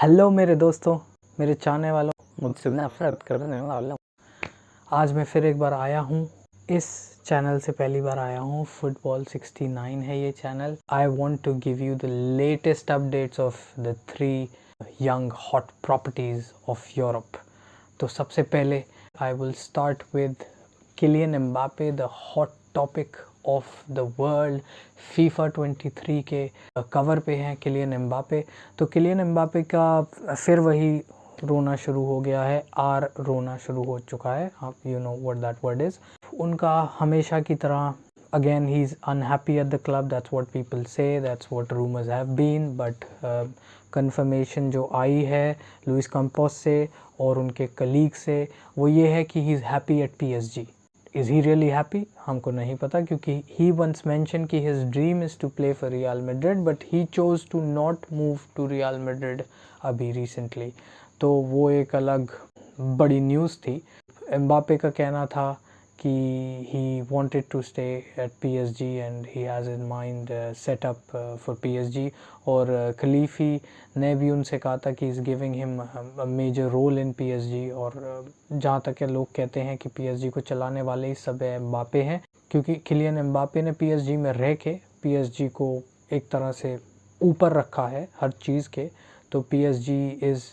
Hello मेरे दोस्तों, मेरे चाहने वालों, मुझसे नफरत करने वालों। आज मैं फिर एक बार आया हूँ इस चैनल से, पहली बार आया हूँ। फुटबॉल 69 है ये channel. I want to give you the latest updates of the 3 young hot properties of Europe. तो सबसे पहले I will start with Kylian Mbappe, the hot topic of the world. FIFA 23 के कवर पे हैं Kylian Mbappe. तो Kylian Mbappe का फिर वही रोना शुरू हो गया है, रोना शुरू हो चुका है। आप you know what that word is. उनका हमेशा की तरह again he's unhappy at the club, that's what people say, that's what rumors have been, but confirmation जो आई है लुइस कैंपोस से और उनके कलीग से वो ये है कि he is happy at PSG. Is he really happy? हमको नहीं पता, क्योंकि he once mentioned कि his dream is to play for Real Madrid, but he chose to not move to Real Madrid अभी recently. तो वो एक अलग बड़ी न्यूज़ थी। एम्बापे का कहना था कि he wanted to stay at PSG and he has in mind set up for PSG, और खलीफी ने भी उनसे कहा था कि is giving him a major role in PSG, और जहाँ तक के लोग कहते हैं कि PSG को चलाने वाले ही सब एम्बापे हैं, क्योंकि किलियन एम्बापे ने PSG में रह के PSG को एक तरह से ऊपर रखा है हर चीज़ के। तो PSG is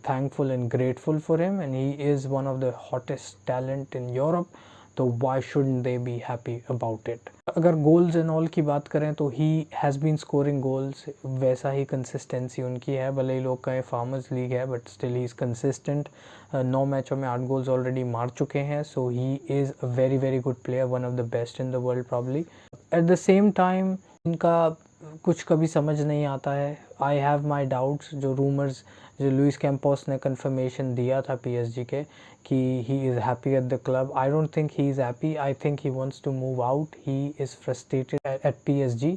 thankful and grateful for him and he is one of the hottest talent in Europe. तो why shouldn't they be happy about it? अगर goals and all की बात करें तो he has been scoring goals, वैसा ही consistency उनकी है। भले ही लोग कहें farmers league है, but still he is consistent. 9 मैचों में 8 goals already मार चुके हैं। So he is a very very good player, one of the best in the world probably. At the same time उनका कुछ कभी समझ नहीं आता है। I have my doubts. जो रूमर्स जो लुइस कैंपोस ने कंफर्मेशन दिया था PSG के कि he is happy at the club, I don't think he is happy. I think he wants to move out. He is frustrated at PSG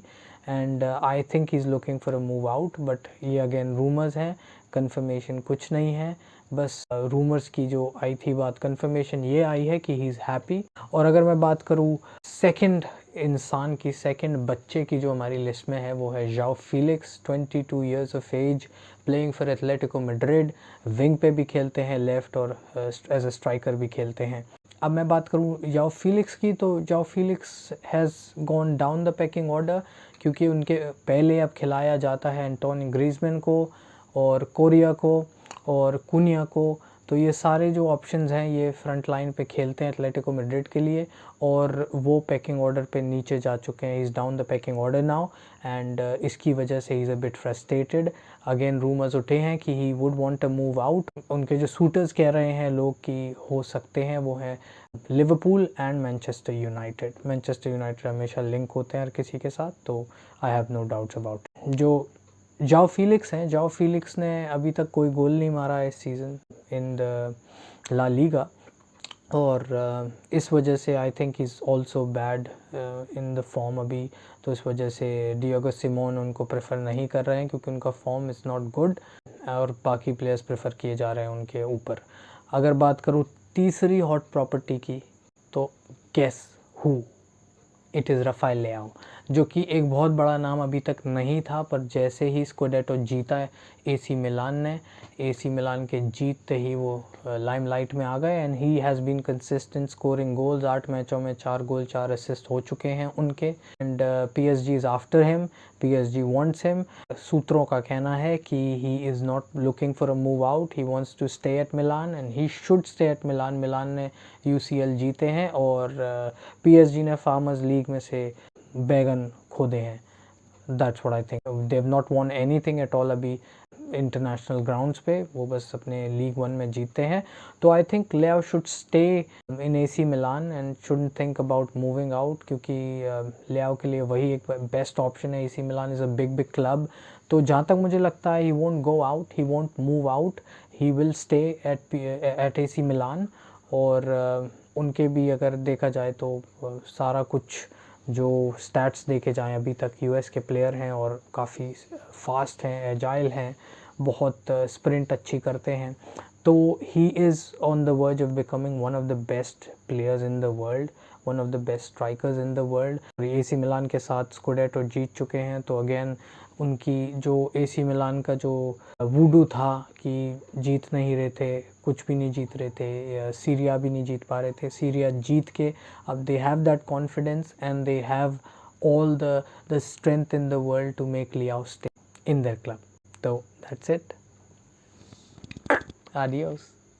and I think he is looking for a move out, but ये again rumours हैं, confirmation कुछ नहीं है। बस rumours की जो आई थी बात, कंफर्मेशन ये आई है कि ही इज़ हैप्पी। और अगर मैं बात करूँ सेकंड इंसान की, सेकंड बच्चे की जो हमारी लिस्ट में है, वो है João Felix, 22 years of age, playing for Atletico Madrid. Wing पे भी खेलते हैं, लेफ़्ट, और एज अ स्ट्राइकर भी खेलते हैं। अब मैं बात करूँ जाओ फीलिक्स की, तो जाओ Felix has gone down the packing order, क्योंकि उनके पहले अब खिलाया जाता है एंटोनी ग्रीजमैन को और कोरिया को और कुनिया को। तो ये सारे जो ऑप्शंस हैं ये फ्रंट लाइन पे खेलते हैं एथलेटिको मैड्रिड के लिए, और वो पैकिंग ऑर्डर पे नीचे जा चुके हैं। Is down the packing order now and इसकी वजह से is a bit frustrated. Again rumours उठे हैं कि he would want to move out. उनके जो सूटर्स कह रहे हैं लोग कि हो सकते हैं, वो हैं Liverpool and Manchester United. Manchester United हमेशा लिंक होते हैं हर किसी के साथ, तो I have no doubts about. जो जाओ फीलिक्स हैं, जाओ फीलिक्स ने अभी तक कोई गोल नहीं मारा है इस season in the La Liga, और इस वजह से I think is also bad in the form अभी। तो इस वजह से डिएगो सिमोन उनको प्रेफर नहीं कर रहे हैं, क्योंकि उनका फॉर्म इज़ नॉट गुड, और बाकी प्लेयर्स प्रेफर किए जा रहे हैं उनके ऊपर। अगर बात करूँ तीसरी हॉट प्रॉपर्टी की, तो guess who? It is Rafael Leao, जो कि एक बहुत बड़ा नाम अभी तक नहीं था, पर जैसे ही स्कुडेटो जीता है AC मिलान ने, AC मिलान के जीतते ही वो लाइमलाइट में आ गए and he has been consistent scoring goals. 8 मैचों में 4 गोल 4 असिस्ट हो चुके हैं उनके, and PSG is after him, PSG wants him. सूत्रों का कहना है कि he is not looking for a move out, he wants to stay at Milan and he should stay at Milan. Milan ने UCL जीते हैं और PSG ने फार्मर्स लीग में से बैगन खोदे हैं। That's what I think. They have not won anything at all अभी इंटरनेशनल ग्राउंड्स पे, वो बस अपने लीग 1 में जीते हैं। तो आई थिंक लेआओ should stay in AC Milan and shouldn't think about moving out, क्योंकि लेआओ के लिए वही एक बेस्ट ऑप्शन है। AC Milan is a big big club. तो जहाँ तक मुझे लगता है he won't go out, he won't move out, he will stay at AC मिलान। और उनके भी अगर देखा जाए तो सारा कुछ जो स्टैट्स देखे जाएं अभी तक, US के प्लेयर हैं और काफ़ी फास्ट हैं, एजाइल हैं, बहुत स्प्रिंट अच्छी करते हैं। तो he is on the verge of becoming one of the best players in the world, one of the best strikers in the world. AC मिलान के साथ स्कुडेटो जीत चुके हैं, तो अगेन उनकी जो AC मिलान का जो वूडू था कि जीत नहीं रहे थे, कुछ भी नहीं जीत रहे थे, सीरिया भी नहीं जीत पा रहे थे, सीरिया जीत के अब they have that confidence and they have all the strength in the world to make Liao stay in their club. So that's it. Adios.